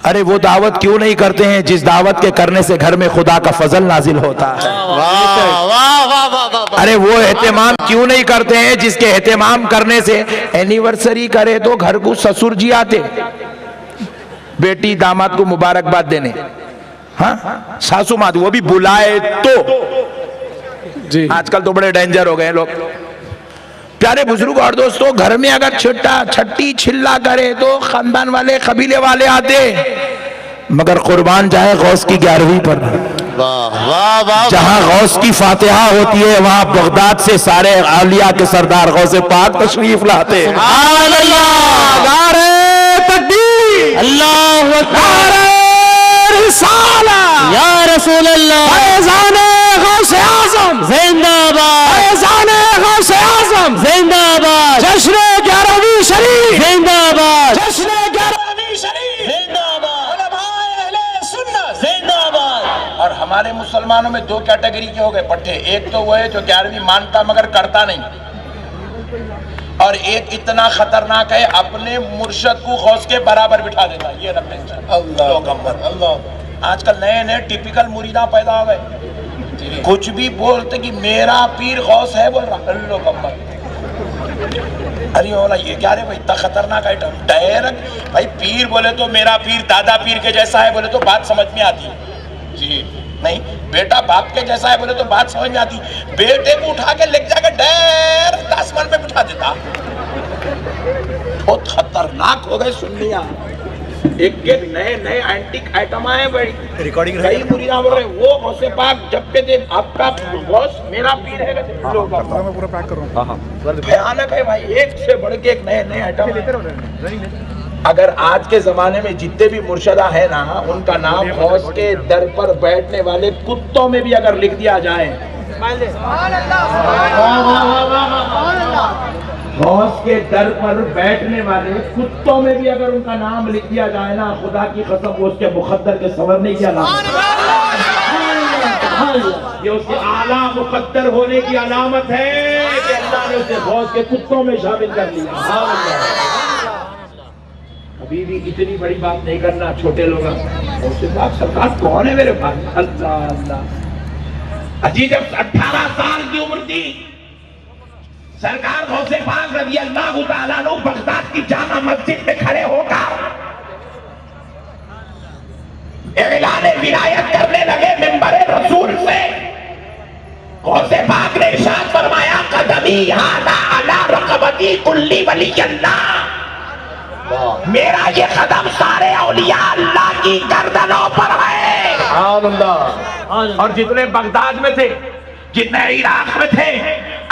अरे वो दावत क्यों नहीं करते हैं जिस दावत के करने से घर में खुदा का फजल नाजिल होता है। अरे वो एहतमाम क्यों नहीं करते हैं जिसके एहतमाम करने से एनिवर्सरी करे तो घर को ससुर जी आते, बेटी दामाद को मुबारकबाद देने, हाँ सासू माँ वो भी बुलाए तो जी। आजकल तो बड़े डेंजर हो गए लोग। प्यारे बुजुर्ग और दोस्तों, घर में अगर छट्टी छिल्ला करे तो खानदान वाले कबीले वाले आते, मगर कुर्बान जाए गौस की 11वीं पर। जहां गौस की फातिहा होती है वहां बगदाद से सारे आलिया के सरदार गौसे पाक तशरीफ लाते। या रसूल अल्लाह, गौसे आज़म जिंदाबाद, गौसे आज़म जिंदाबाद, जश्न 11वीं शरीफ जिंदाबाद, जश्न 11वीं शरीफ जिंदाबाद, उलमाए अहले सुन्नत जिंदाबाद। और हमारे मुसलमानों में 2 कैटेगरी के हो गए पट्टे। एक तो वो है जो 11वीं मानता मगर करता नहीं, और एक इतना खतरनाक है अपने मुर्शद को गौस के बराबर बिठा देता। ये रख टेंशन। अल्लाह, आजकल नए नए टिपिकल मुरीदा पैदा हो गए, कुछ भी बोलते कि मेरा पीर गौस है बोल रहा। अरे बोला ये क्या रे भाई, इतना खतरनाक आइटम। डायरेक्ट भाई पीर बोले तो मेरा पीर दादा पीर के जैसा है बोले तो बात समझ में आती है जी, नहीं बेटा बाप के जैसा है बोले तो बात समझ में आती। बेटे को उठा के लेके जाकर डायरेक्ट आसमान पे बिठा देता। बहुत खतरनाक हो गए सुन्निया। एक नए नए एंटीक आइटम आए, बड़ी रिकॉर्डिंग रही मुरीदा बोल रहे वो गौसे पाक जब पे दे आपका बॉस मेरा पीर है। मैं पूरा पैक कर रहा हूं। भयानक है भाई, एक से बढ़ के एक नए नए आइटम। अगर आज के जमाने में जितने भी मुर्शदा है ना, उनका नाम गौस के दर पर बैठने वाले कुत्तों में भी अगर लिख दिया जाए, गौस के दर पर बैठने वाले कुत्तों में भी अगर उनका नाम लिख दिया जाए ना, खुदा की कसम वो उसके मुकद्दर के सवरने की अलामत, ये उसके आला मुकद्दर होने की अलामत है कि अल्लाह ने उसे गौस के कुत्तों में शामिल कर लिया। अभी भी इतनी बड़ी बात नहीं करना छोटे लोग। सरकार कौन है मेरे पास? अल्लाह अल्लाह। अजी जब 18 साल की उम्र थी, सरकार गौसे पाक रज़ी अल्लाह तआला अन्हु बगदाद की जामा मस्जिद में खड़े होकर ऐलान विलायत करने लगे मिंबर रसूल से। गौसे पाक ने इरशाद फरमाया, कदमी हादा अला रक़बती कुल्ली वली अल्लाह, मेरा ये कदम सारे औलिया अल्लाह की गर्दनों पर है। और जितने बगदाद में थे, जितने इराक में थे,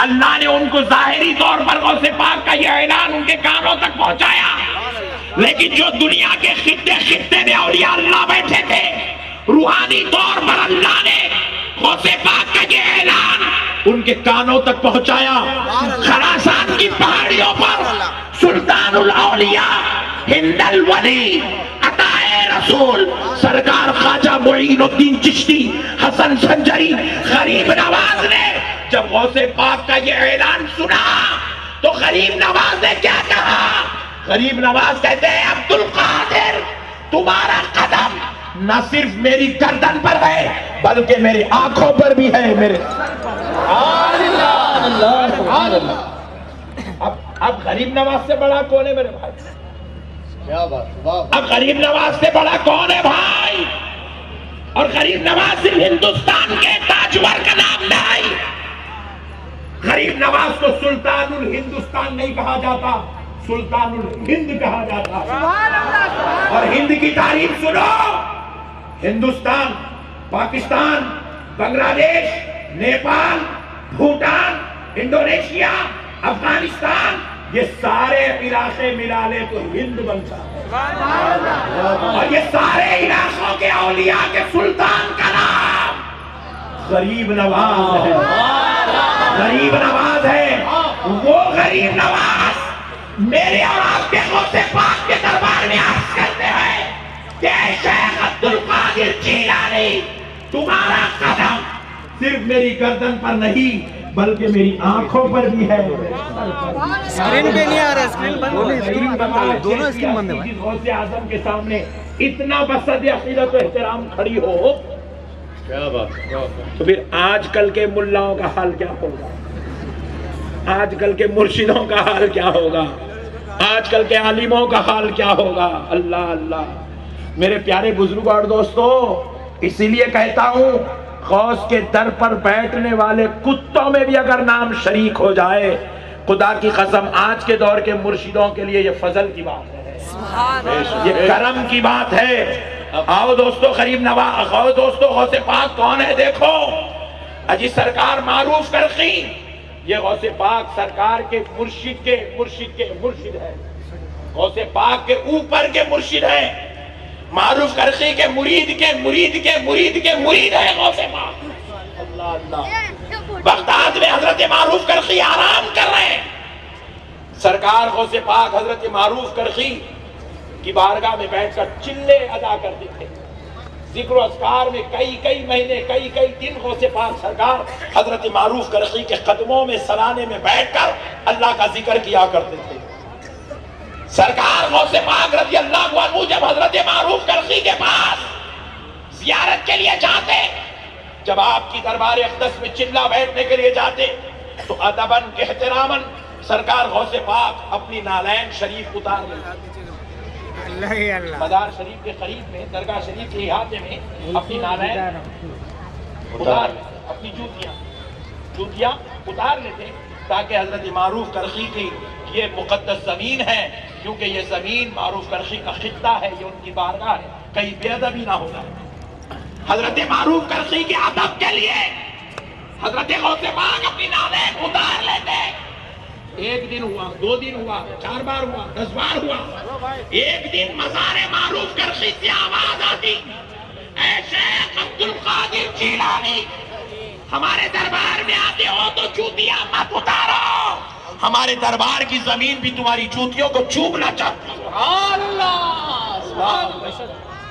अल्लाह ने उनको जाहिरी तौर पर गौसे पाक का यह ऐलान उनके कानों तक पहुंचाया, लेकिन जो दुनिया के खित्ते खित्ते में औलिया अल्लाह बैठे थे, रूहानी तौर पर अल्लाह ने गौसे पाक का यह ऐलान उनके कानों तक पहुंचाया। खरासान की पहाड़ियों पर सुल्तानुल औलिया हिंदल वली अताए रसूल सरकार ख्वाजा मुईनुद्दीन चिश्ती हसन संजरी गरीब नवाज ने जब गौसे पाक का ये ऐलान सुना तो गरीब नवाज ने क्या कहा? गरीब नवाज कहते हैं, अब्दुल कादिर तुम्हारा कदम न सिर्फ मेरी गर्दन पर है बल्कि मेरी आंखों पर भी है। मेरे अब गरीब नवाज से बड़ा कौन है मेरे भाई? क्या बात। अब गरीब नवाज से बड़ा कौन है भाई? और गरीब नवाज सिर्फ हिंदुस्तान के ताजवर का नाम नहीं। गरीब नवाज को सुल्तानुल हिंदुस्तान नहीं कहा जाता, सुल्तानुल हिंद कहा जाता। और हिंद की तारीफ सुनो, हिंदुस्तान, पाकिस्तान, बांग्लादेश, नेपाल, भूटान, इंडोनेशिया, अफगानिस्तान, ये सारे इलाके मिला ले तो हिंद बनता है। और ये सारे इलाकों के औलिया के सुल्तान का नाम गरीब नवाज है। गरीब नवाज है। वो गरीब नवाज मेरे और आपके गौसे पाक के दरबार में अर्ज करते हैं कि शेख अब्दुल कादिर जीलानी, तुम्हारा कदम सिर्फ मेरी गर्दन पर नहीं बल्कि मेरी आंखों पर भी है। स्क्रीन पे नहीं आ रहा, स्क्रीन बंद हो गई, स्क्रीन बंद हो गई, दोनों स्क्रीन बंद है। गौसे आजम के सामने इतना बसद अकीदत व एहतराम खड़ी हो, क्या बात, क्या बात। तो फिर आजकल के मुल्लाओं का हाल क्या होगा? आजकल के मुर्शिदों का हाल क्या होगा? आजकल के आलिमों का हाल क्या होगा? अल्लाह अल्लाह। मेरे प्यारे बुजुर्गों और दोस्तों, इसीलिए कहता हूं, गौस के दर पर बैठने वाले कुत्तों में भी अगर नाम शरीक हो जाए, खुदा की कसम आज के दौर के मुर्शिदों के लिए ये फजल की बात है, ये करम की बात है। आओ दोस्तों, करीब नवाज, आओ दोस्तों, गौसे पाक कौन है देखो। अजी सरकार मारूफ करखी, ये गौसे पाक सरकार के मुर्शिद है। गौसे पाक के ऊपर के मुर्शिद है, मारूफ करखी के मुरीद है गौसे पाक। अल्लाह अल्लाह। बगदाद में हजरत मारूफ करखी आराम कर रहे हैं। सरकार गौसे पाक हजरत मारूफ करखी की बारगाह में बैठकर चिल्ले अदा करते थे। जिक्र अस्कार में कई महीने कई दिन गौसे पाक सरकार हजरत मारूफ करखी के कदमों में सराने में बैठकर अल्लाह का जिक्र किया करते थे। सरकार गौसे पाक रज़ी अल्लाह अन्हु जब हजरत मारूफ करखी के पास जियारत के लिए जाते, जब आपकी दरबार अक़दस में चिल्ला बैठने के लिए जाते, तो अदबन एहतरामन सरकार गौसे पाक अपनी नालैन शरीफ उतार लेते। मदार शरीफ के करीब में, दरगाह शरीफ के इहाते में अपनी नालैन उतार, अपनी जूतियां उतार लेते, ताकि हजरत मारूफ करखी की ये मुकद्दस जमीन है, क्योंकि ये जमीन मारूफ करखी का खित्ता है, ये उनकी बारगाह है, कहीं बेअदबी ना हो जाए। हजरत मारूफ करखी के अदब के लिए हजरत गौसे पाक अपनी नालैन उतार लेते। एक दिन हुआ, 2 दिन हुआ, 4 बार हुआ, 10 बार हुआ। एक दिन मज़ारे मारूफ करखी से आवाज आती, ऐ शेख अब्दुल कादिर जिलानी, हमारे दरबार में आते हो तो जूतियां मत उतारो, हमारे दरबार की जमीन भी तुम्हारी जूतियों को चूमना चाहती है।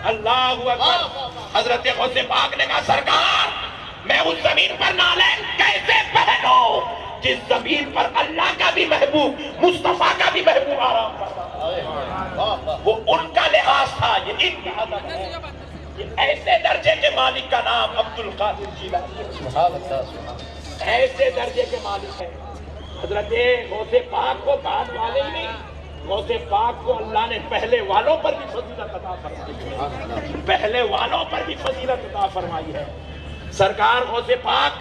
अल्लाह अकबर। हजरत गौसे पाक ने कहा, सरकार मैं उस जमीन पर नालैन कैसे पहनूं जिस जमीन पर अल्लाह का भी महबूब, मुस्तफा का भी महबूब आराम करता। वो उनका लिहाज था, ये इनका अदब है। ये ऐसे दर्जे के मालिक का नाम अब्दुल कादिर जिलानी, ऐसे दर्जे के मालिक है। हजरत गौसे पाक को बाद वाले ही नहीं, गौसे पाक को अल्लाह ने पहले वालों पर भी फजीलत अता फरमाई, पहले वालों पर भी फजीलत अता फरमाई है। सरकार गौसे पाक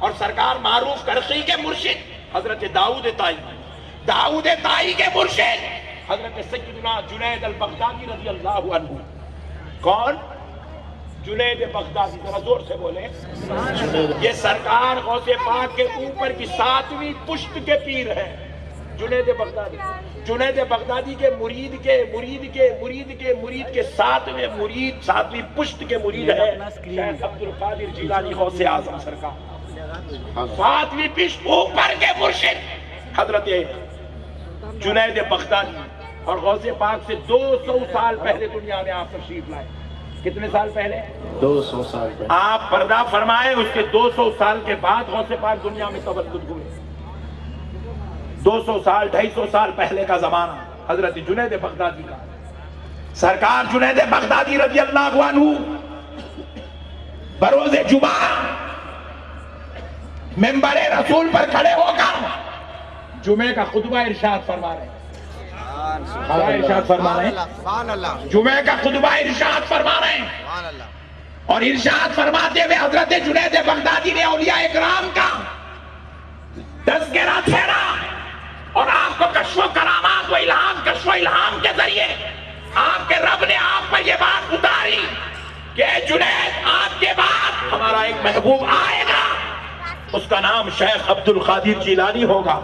और सरकार मारूफ करखी के मुर्शिद हजरत दाऊद ताई के मुर्शिद हजरत सैयदना जुनैद अल बगदादी रज़ी अल्लाह अन्हु। कौन? जुनैद बगदादी, जरा जोर से बोले। ये सरकार गौसे पाक के ऊपर की 7वीं पुश्त के पीर है जुनैद बगदादी। जुनैद बगदादी के मुरीद के 7वीं पुश्त के मुरीद है शेख अब्दुल कादिर जिलानी गौसे आज़म सरकार। 7वीं पुश्त ऊपर के मुर्शिद हजरत जुनैद बगदादी, और गौसे पाक से 200 साल पहले दुनिया में आप तशरीफ लाए। कितने साल पहले? 200 साल पहले। आप पर्दा फरमाए, उसके 200 साल के बाद गौसे पाक दुनिया में तवल्लुद हुए। 200 साल 250 साल पहले का जमाना हजरत जुनैद बगदादी का। सरकार जुनैद बगदादी रज़ी अल्लाह अन्हु बरोज़े जुमा मेंबरे रसूल पर खड़े होकर जुमे का खुतबा इरशाद फरमा रहे हैं। जुमे का खुतबा इरशाद फरमा रहे हैं, और इरशाद फरमाते हुए हजरत जुनैद बगदादी ने औलिया इकराम का तज़किरा छेड़ा, और आपको कश्फ करामात व इल्हाम के जरिए आपके रब ने आप पर यह बात उतारी कि जुनैद आपके बाद हमारा एक महबूब आएगा, उसका नाम शेख अब्दुल कादिर जिलानी होगा।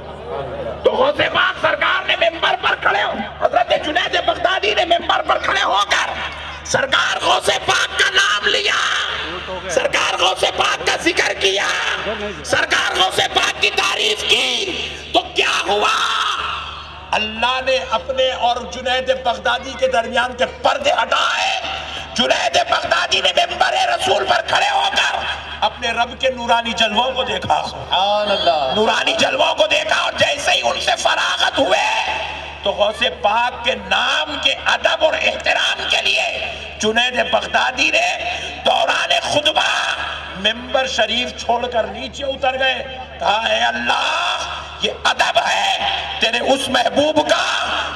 तो गौसे पाक सरकार ने मेंबर पर खड़े हो, हजरत जुनैद बगदादी ने मेंबर पर खड़े होकर सरकार गौसे पाक का नाम लिया, सरकार गौसे पाक का जिक्र किया, सरकार गौसे पाक की तारीफ की। तो क्या हुआ? अल्लाह ने अपने और जुनैद बगदादी के दरमियान के पर्दे हटाए। जुनैद बगदादी ने मेंबरे रसूल पर खड़े होकर अपने रब के नूरानी जलवों को देखा, नूरानी जलवों को देखा, और जैसे ही उनसे फरागत हुए तो गौसे पाक के नाम के अदब और एहतराम के लिए जुनैद बगदादी ने दौरान खुतबा मिंबर शरीफ छोड़कर नीचे उतर गए, कहा है अल्लाह ये अदब है तेरे उस महबूब का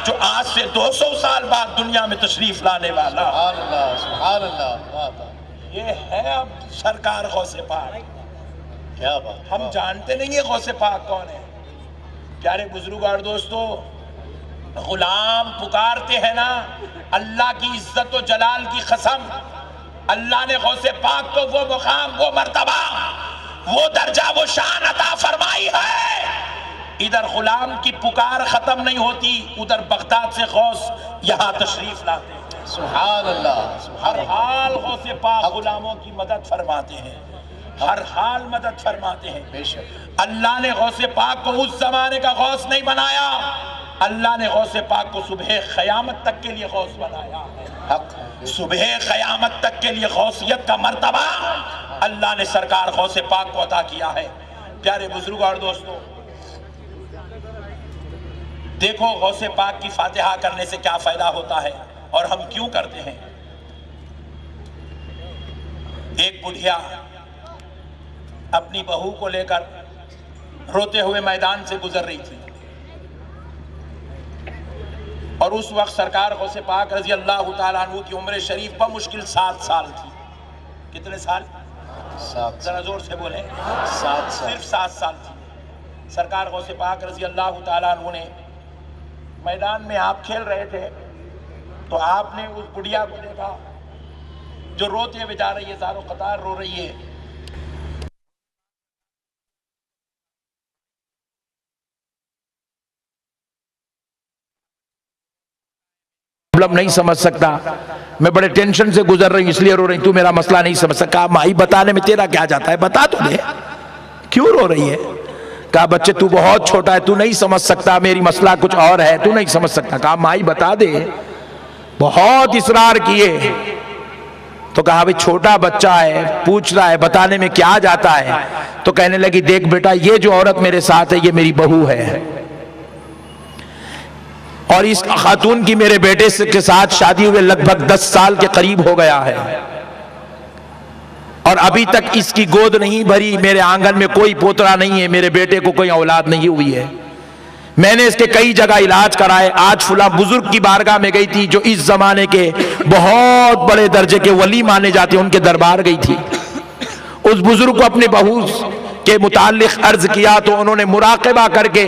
जो आज से 200 साल बाद दुनिया में तशरीफ लाने वाला। सुभान अल्लाह। ये है अब सरकार गौसे पाक। क्या बात। हम जानते नहीं है गौसे पाक कौन है। प्यारे बुजुर्ग और दोस्तों, गुलाम पुकारते हैं ना, अल्लाह की इज्जत और जलाल की कसम, अल्लाह ने गौसे पाक को वो मुकाम, वो मर्तबा, वो दर्जा, वो शान अता फरमाई है। इधर गुलाम की पुकार खत्म नहीं होती, उधर बगदाद से गौस यहाँ तशरीफ लाते हैं। सुभान अल्लाह। हर हाल गौसे पाक गुलामों की मदद फरमाते हैं, हर हाल मदद फरमाते हैं। बेशक अल्लाह ने गौसे पाक को उस जमाने का गौस नहीं बनाया, अल्लाह ने गौसे पाक को सुबह क़यामत तक के लिए गौस बनाया। हक सुबह क़यामत तक के लिए गौसियत का मर्तबा अल्लाह ने सरकार गौसे पाक को अता किया है। प्यारे बुजुर्ग और दोस्तों, देखो गौसे पाक की फातिहा करने से क्या फायदा होता है और हम क्यों करते हैं। एक बुढ़िया अपनी बहू को लेकर रोते हुए मैदान से गुजर रही थी और उस वक्त सरकार गौसे पाक रजी अल्लाह तआला अन्हु की उम्र शरीफ बमुश्किल 7 साल थी। कितने साल? 7 जरा जोर से बोले। 7 सिर्फ 7 साल थी। सरकार गौसे पाक रजी अल्लाह तआला अन्हु ने मैदान में आप खेल रहे थे तो आपने उस बुढ़िया को देखा जो रोते हुए जा रही है, ज़ारो कतार रो रही है। प्रॉब्लम नहीं समझ सकता, मैं बड़े टेंशन से गुजर रही हूं इसलिए रो रही, तू मेरा मसला नहीं समझ सका। माई बताने में तेरा क्या जाता है, बता तो दे क्यों रो रही है। कहा बच्चे तू बहुत छोटा है, तू नहीं समझ सकता, मेरी मसला कुछ और है, तू नहीं समझ सकता। कहा माई बता दे। बहुत इसरार किए तो कहा भाई छोटा बच्चा है, पूछ रहा है, बताने में क्या जाता है। तो कहने लगी देख बेटा, ये जो औरत मेरे साथ है ये मेरी बहू है और इस खातून की मेरे बेटे के साथ शादी हुए लगभग 10 साल के करीब हो गया है और अभी तक इसकी गोद नहीं भरी, मेरे आंगन में कोई पोतरा नहीं है, मेरे बेटे को कोई औलाद नहीं हुई है। मैंने इसके कई जगह इलाज कराए। आज फुला बुजुर्ग की बारगाह में गई थी जो इस जमाने के बहुत बड़े दर्जे के वली माने जाते हैं, उनके दरबार गई थी। उस बुजुर्ग को अपने बहू के मुताल्लिक अर्ज किया तो उन्होंने मुराक़बा करके,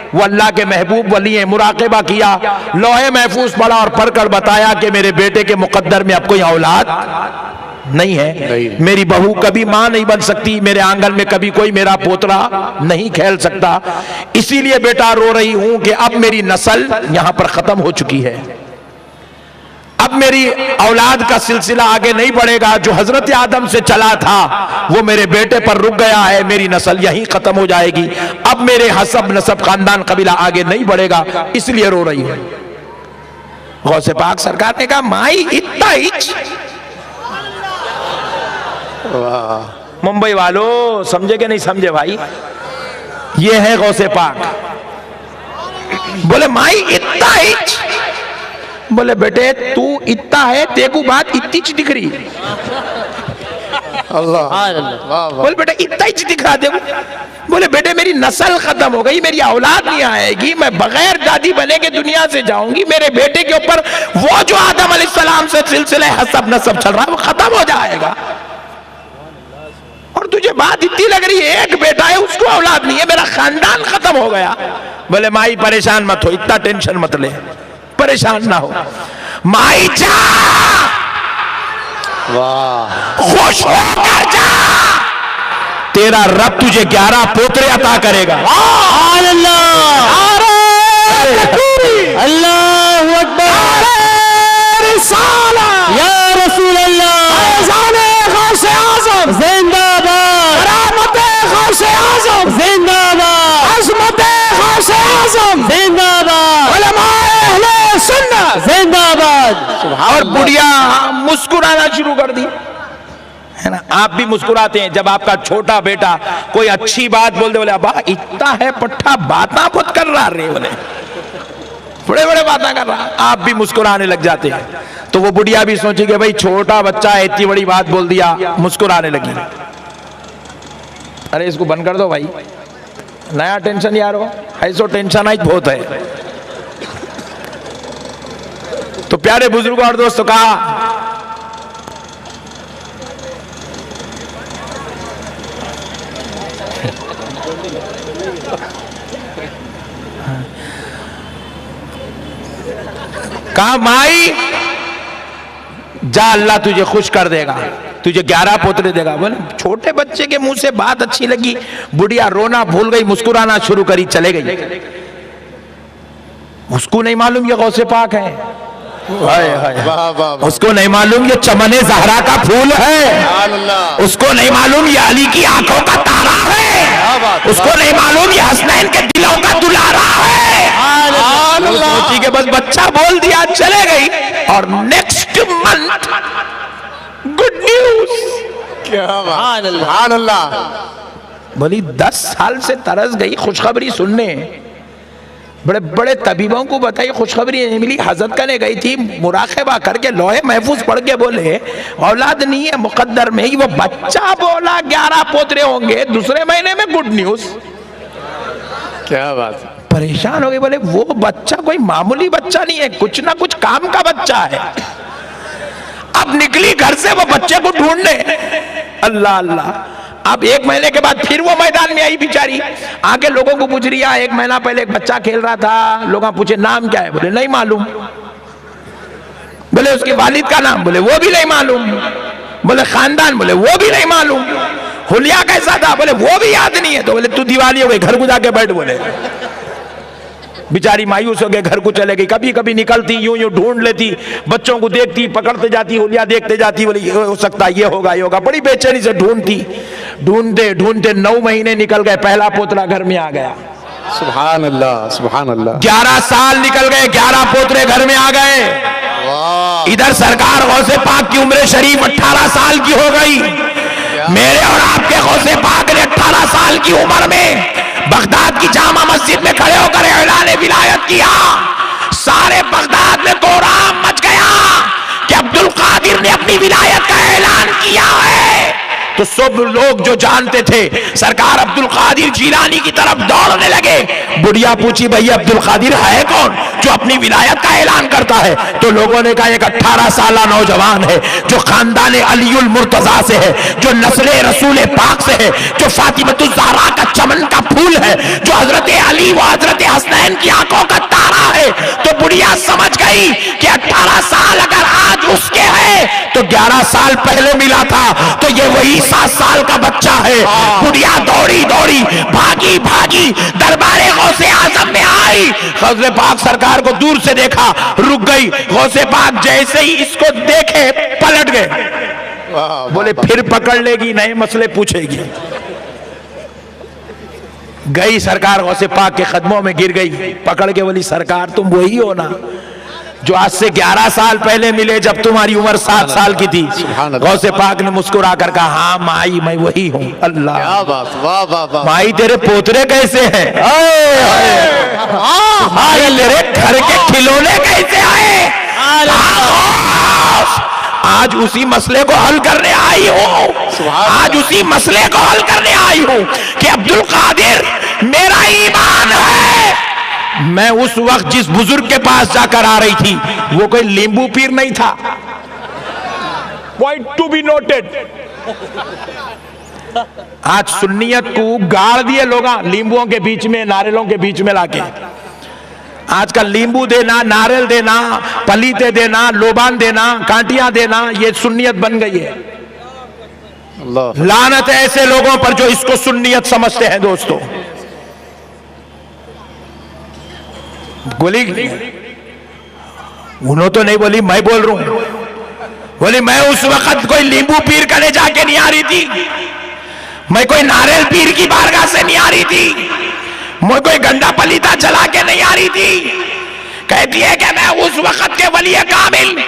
वो अल्लाह के महबूब वली हैं, मुराक़बा किया, लौहे महफूज पढ़ा और पढ़कर बताया कि मेरे बेटे के मुकद्दर में अब कोई औलाद नहीं है, मेरी बहू कभी मां नहीं बन सकती, मेरे आंगन में कभी कोई मेरा पोतरा नहीं खेल सकता, इसीलिए बेटा रो रही हूं कि अब मेरी नस्ल यहां पर खत्म हो चुकी है, अब मेरी औलाद का सिलसिला आगे नहीं बढ़ेगा। जो हजरत आदम से चला था वो मेरे बेटे पर रुक गया है, मेरी नस्ल यहीं खत्म हो जाएगी, अब मेरे हसब नसब खानदान कबीला आगे नहीं बढ़ेगा, इसलिए रो रही हूं। गौसे पाक सरकार ने कहा माई इतना ही। मुंबई वालों समझे कि नहीं समझे भाई, ये है गौसे पाक। बोले माई इतना ही। बोले बेटे तू इतना है, तेको बात इतनी दिख रही। अल्लाह। बोले बेटे इतना ही दिख रहा देखो। बोले बेटे मेरी नस्ल खत्म हो गई, मेरी औलाद नहीं आएगी, मैं बगैर दादी बने के दुनिया से जाऊंगी, मेरे बेटे के ऊपर वो जो आदम अलैहिस्सलाम से सिलसिले हसब नसब चल रहा है वो खत्म हो जाएगा। और तुझे बात इतनी लग रही है, एक बेटा है उसको औलाद नहीं है, मेरा खानदान खत्म हो गया। बोले माई परेशान मत हो, इतना टेंशन मत ले, परेशान ना हो। माई जा, वाह, खुश होकर जा, तेरा रब तुझे 11 पोतरे अता करेगा। अल्लाहु अकबर, या रसूल अल्लाह, गौसे आज़म जिंदाबाद, करामते गौसे आज़म जिंदाबाद, अज़मते गौसे आज़म जिंदाबाद, उलमाए अहले सुन्नत जिंदाबाद। और बुढ़िया मुस्कुराना शुरू कर दी, है ना। आप भी मुस्कुराते हैं जब आपका छोटा बेटा कोई अच्छी बात बोल दे, बोले अबा इतना है पट्टा, बात बहुत कर रहा रे बोले, बड़े बड़े बातें कर रहा, आप भी मुस्कुराने लग जाते हैं। तो वो बुढ़िया भी सोची कि भाई छोटा बच्चा है, इतनी बड़ी बात बोल दिया, मुस्कुराने लगी। अरे इसको बंद कर दो भाई, नया टेंशन यार हो, ऐसो टेंशन आज बहुत है। तो प्यारे बुजुर्गों और दोस्तों कहा, माई जा, अल्लाह तुझे खुश कर देगा, तुझे 11 पोतरे देगा। बोले छोटे बच्चे के मुंह से बात अच्छी लगी, बुढ़िया रोना भूल गई, मुस्कुराना शुरू करी, चले गई। उसको नहीं मालूम ये गौसे पाक है, उसको नहीं मालूम ये चमने ज़हरा का फूल है, उसको नहीं मालूम ये अली की आंखों का तारा है, उसको नहीं मालूम ये हसनैन के दिलों का दुलारा है। सोची के बस बच्चा बोल दिया, चले गई। और नेक्स्ट मंथ गुड न्यूज, सुभान अल्लाह। बोली 10 साल से तरस गई खुशखबरी सुनने, बड़े बड़े तबीबों को बताई, खुशखबरी नहीं मिली। हजरत करने गई थी, मुराकबा करके लोहे महफूज पढ़ के बोले औलाद नहीं है मुकद्दर में ही। वो बच्चा बोला 11 पोतरे होंगे, दूसरे महीने में गुड न्यूज। क्या बात, परेशान हो गए, बोले वो बच्चा कोई मामूली बच्चा नहीं है, कुछ ना कुछ काम का बच्चा है। अब निकली घर से वो बच्चे को ढूंढने, अल्लाह अल्लाह। अब 1 महीने के बाद फिर वो मैदान में आई बेचारी, आगे लोगों को पूछ रही है, 1 महीना पहले एक बच्चा खेल रहा था, लोग पूछे नाम क्या है, बोले नहीं मालूम। बोले उसके वालिद का नाम, बोले वो भी नहीं मालूम। बोले खानदान, बोले वो भी नहीं मालूम। हुलिया कैसा था, बोले वो भी याद नहीं है। तो बोले तू दिवाली हो गई, घर को जाके बैठ। बोले बेचारी मायूस हो गए, घर को चले गई। कभी कभी निकलती, यूं यूं ढूंढ लेती, बच्चों को देखती, पकड़ते जाती, हुलिया देखते जाती, बोली हो सकता है ये होगा ये होगा। बड़ी बेचैनी से ढूंढती, ढूंढते ढूंढते 9 महीने निकल गए, पहला पोतरा घर में आ गया। सुभान अल्लाह, सुभान अल्लाह। 11 साल निकल गए, 11 पोतरे घर में आ गए। इधर सरकार गौसे पाक की उम्र शरीफ 18 साल की हो गई। मेरे और आपके गौसे पाक ने 18 साल की उम्र में बगदाद की जामा मस्जिद में खड़े होकर ऐलान विलायत किया। सारे बगदाद में कोहराम मच गया कि अब्दुल कादिर ने अपनी विलायत का ऐलान किया है। तो सब लोग जो जानते थे सरकार अब्दुल कादिर जीलानी की तरफ दौड़ने लगे। बुढ़िया पूछी भैया अब्दुल कादिर है कौन जो अपनी विलायत का ऐलान करता है? तो लोगों ने कहा एक 18 साल नौजवान है जो खानदान अलीउल मुर्तजा से है, जो नस्ल रसूल पाक से है, जो फातिमतुज ज़हरा का चमन का फूल है, जो हजरत अली व हजरत हसनैन की आंखों का तारा है। तो बुढ़िया समझ गई कि 18 साल अगर आज उसके है तो 11 साल पहले मिला था, तो ये वही 7 साल का बच्चा है। बुढ़िया दौड़ी दौड़ी भागी भागी दरबारे गौसे आजम में आई। गौसे पाक सरकार को दूर से देखा, रुक गई। गौसे पाक जैसे ही इसको देखे पलट गए। बोले फिर पकड़ लेगी, नए मसले पूछेगी। गई सरकार गौसे पाक के कदमों में गिर गई, पकड़ के बोली सरकार तुम वही हो ना जो आज से 11 साल पहले मिले जब तुम्हारी उम्र 7 साल की थी? गौसे पाक ने मुस्कुरा कर कहा हाँ माई मैं वही हूँ। अल्लाह क्या बात, वाह वाह वाह। माई तेरे पोतरे कैसे हैं? माई तेरे घर के खिलौने कैसे आए? आज उसी मसले को हल करने आई हूँ, आज उसी मसले को हल करने आई हूँ कि अब्दुल कादिर मेरा ईमान है। मैं उस वक्त जिस बुजुर्ग के पास जाकर आ रही थी वो कोई लींबू पीर नहीं था। Point to be noted. आज सुन्नियत को गाड़ दिए लोग लींबुओं के बीच में, नारियलों के बीच में लाके। आजकल लींबू देना, नारियल देना, पलीते देना, लोबान देना, कांटियां देना, ये सुन्नियत बन गई है। लानत है ऐसे लोगों पर जो इसको सुन्नियत समझते हैं। दोस्तों बोली उन्होंने तो नहीं बोली, मैं बोल रहा हूं। बोली मैं उस वक्त कोई लींबू पीर करने जाके नहीं आ रही थी, मैं कोई नारियल पीर की बारगाह से नहीं आ रही थी, मैं कोई गंदा पलीता चला के नहीं आ रही थी। कहती है कि मैं उस वक्त के वली कामिल,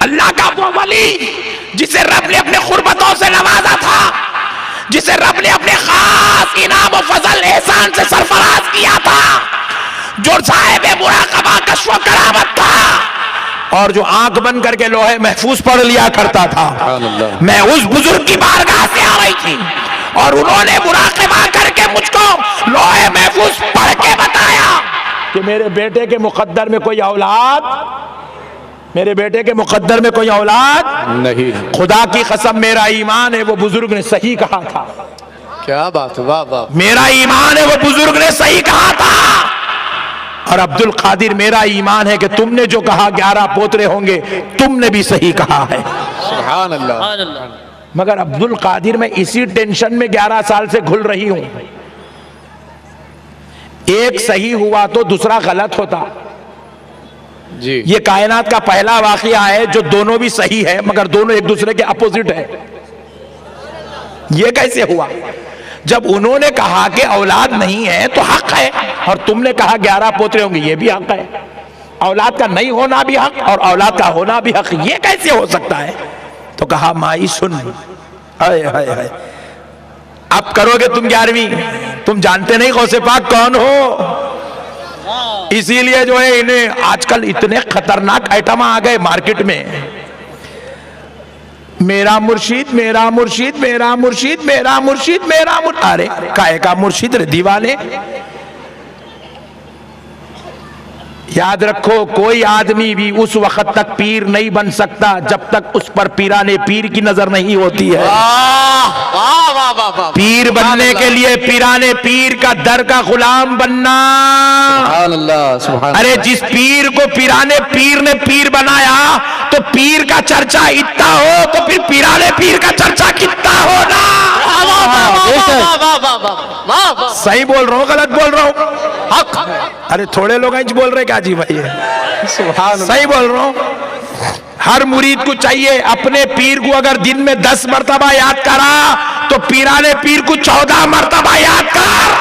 अल्लाह का वो वली जिसे रब ने अपने खुरबतों से नवाजा था, जिसे रब ने अपने खास इनाम और फजल एहसान से सरफराज किया था, जो साहिब मुराकबा कश्फ करामत था और जो आंख बंद करके लोहे महफूज पढ़ लिया करता था, मैं उस बुजुर्ग की बारगाह से आ रही थी और उन्होंने मुराकबा करके मुझको लोहे महफूज पढ़ के बताया कि मेरे बेटे के मुकद्दर में कोई औलाद, मेरे बेटे के मुकद्दर में कोई औलाद नहीं। खुदा की कसम मेरा ईमान है वो बुजुर्ग ने सही कहा था। क्या बात, वाह वाह। मेरा ईमान है वो बुजुर्ग ने सही कहा था। और अब्दुल कादिर मेरा ईमान है कि तुमने जो कहा 11 पोतरे होंगे, तुमने भी सही कहा है। सुभान अल्लाह। मगर अब्दुल कादिर मैं इसी टेंशन में 11 साल से घुल रही हूं। एक सही हुआ तो दूसरा गलत होता। जी, ये कायनात का पहला वाकया है जो दोनों भी सही है मगर दोनों एक दूसरे के अपोजिट है। ये कैसे हुआ? जब उन्होंने कहा कि औलाद नहीं है तो हक है, और तुमने कहा 11 पोतरे होंगे, ये भी हक है। औलाद का नहीं होना भी हक और औलाद का होना भी हक, ये कैसे हो सकता है? तो कहा माई सुन, हाय हाय हाय, अब करोगे तुम 11वीं। तुम जानते नहीं गौसे पाक कौन हो, इसीलिए जो है इन्हें आजकल इतने खतरनाक आइटम आ गए मार्केट में। मेरा मुर्शिद, मेरा मुर्शिद, मेरा मुर्शिद, मेरा मुर्शिद, मेरा मुर्शिद। अरे काहे का मुर्शिद रे दीवाने? याद रखो, कोई आदमी भी उस वक्त तक पीर नहीं बन सकता जब तक उस पर पीराने पीर की नजर नहीं होती है। पीर बनने के लिए पीराने पीर का दर का गुलाम बनना। सुभान अल्लाह, सुभान। अरे जिस पीर को पीराने पीर ने पीर बनाया तो पीर का चर्चा इतना हो तो फिर पीराने पीर का चर्चा कितना होना। सही बोल रहा हूँ गलत बोल रहा हूँ? अरे थोड़े लोग इंच बोल रहे क्या जी भाई? सुभान। सही बोल रहा हूँ। हर मुरीद को चाहिए अपने पीर को अगर दिन में 10 मर्तबा याद करा तो पीराने पीर को 14 मर्तबा याद कर,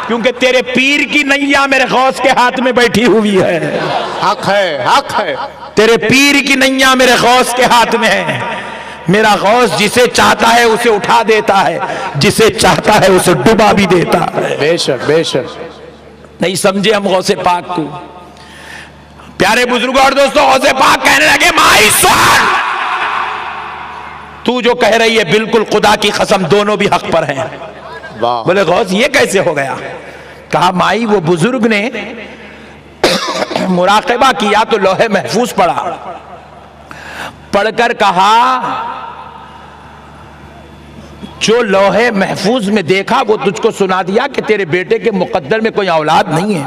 क्योंकि तेरे पीर की नैया मेरे गौस के हाथ में बैठी हुई है। हक है, हक है। तेरे पीर की नैया मेरे गौस के हाथ में है। मेरा गौस जिसे चाहता है उसे उठा देता है, जिसे चाहता है उसे डुबा भी देता है। बेशक, बेशक। नहीं समझे हम गौसे पाक को? प्यारे बुजुर्गों और दोस्तों, गौसे पाक कहने लगे माई सुन, तू जो कह रही है बिल्कुल खुदा की कसम दोनों भी हक पर हैं। बोले गौस ये कैसे हो गया? कहा माई वो बुजुर्ग ने मुराकबा किया तो लोहे महफूज पढ़ा, पढ़कर कहा जो लोहे महफूज में देखा वो तुझको सुना दिया कि तेरे बेटे के मुकद्दर में कोई औलाद नहीं है।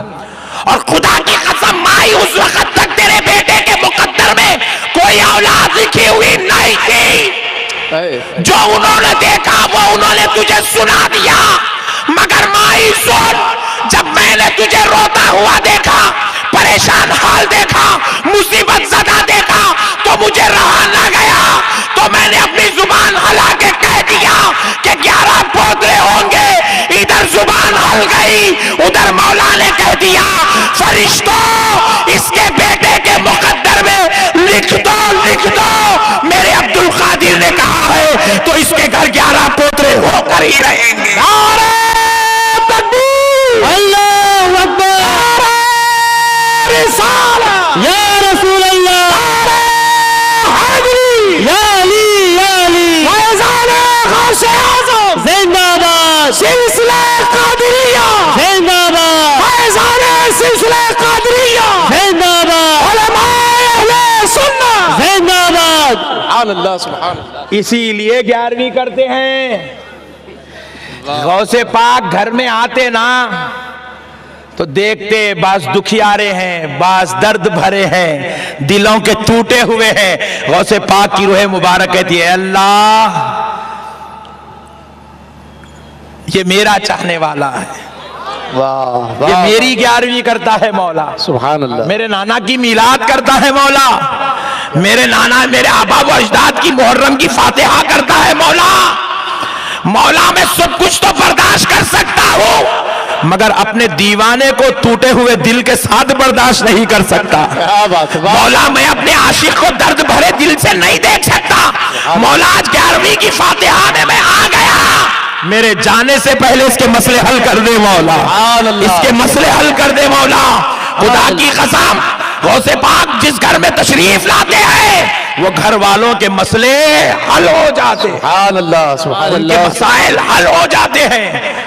और खुदा की कसम माई उस वक्त तक तेरे बेटे के मुकद्दर में कोई औलाद लिखी हुई नहीं थी। जो उन्होंने देखा वो उन्होंने तुझे सुना दिया। मगर माई सुन, जब मैंने तुझे रोता हुआ देखा, परेशान हाल देखा, मुसीबत ज़दा देखा तो मुझे रहा ना गया, तो मैंने अपनी जुबान हिला के कह दिया कि 11 पोतरे होंगे। इधर जुबान हल गई, उधर मौला ने कह दिया फरिश्तों इसके बेटे के मुकद्दर में लिख दो, लिख दो। मेरे अब्दुल कादिर ने कहा है तो इसके घर 11 पोतरे होकर ही रहेंगे। नारे तकबीर, अल्लाहू अकबर, या रसूल अल्लाह, या अली, या अली, गौसे आज़म जिंदाबाद, सिलसिला कादिरिया जिंदाबाद, फैज़ान सिलसिला कादिरिया जिंदाबाद, उलमाए अहले सुन्नत जिंदाबाद। सुभान अल्लाह, सुभान अल्लाह। इसीलिए 11वीं करते हैं। गौसे पाक घर में आते ना तो देखते बास दुखियारे हैं, बास दर्द भरे हैं, दिलों के टूटे हुए हैं। गौसे पाक की रूह मुबारक कहती है अल्लाह ये मेरा चाहने वाला है, वाह, ये मेरी 11वीं करता है मौला। सुभान अल्लाह। मेरे नाना की मिलाद करता है मौला, मेरे नाना मेरे आबा व अजदाद की मुहर्रम की फातिहा करता है मौला। मौला मैं सब कुछ तो बर्दाश्त कर सकता हूँ मगर अपने दीवाने को टूटे हुए दिल के साथ बर्दाश्त नहीं कर सकता। क्या बात है मौला मैं अपने आशिक को दर्द भरे दिल से नहीं देख सकता। मौला आज 11वीं की फातिहा में मैं आ गया, मेरे जाने से पहले इसके मसले हल कर दे मौला, इसके मसले हल कर दे मौला। खुदा की कसम, गौसे पाक जिस घर में तशरीफ लाते हैं वो घर वालों के मसले हल हो जाते हैं, सुभान अल्लाह, सुभान उनके अल्लाह। मसाइल हल हो जाते हैं।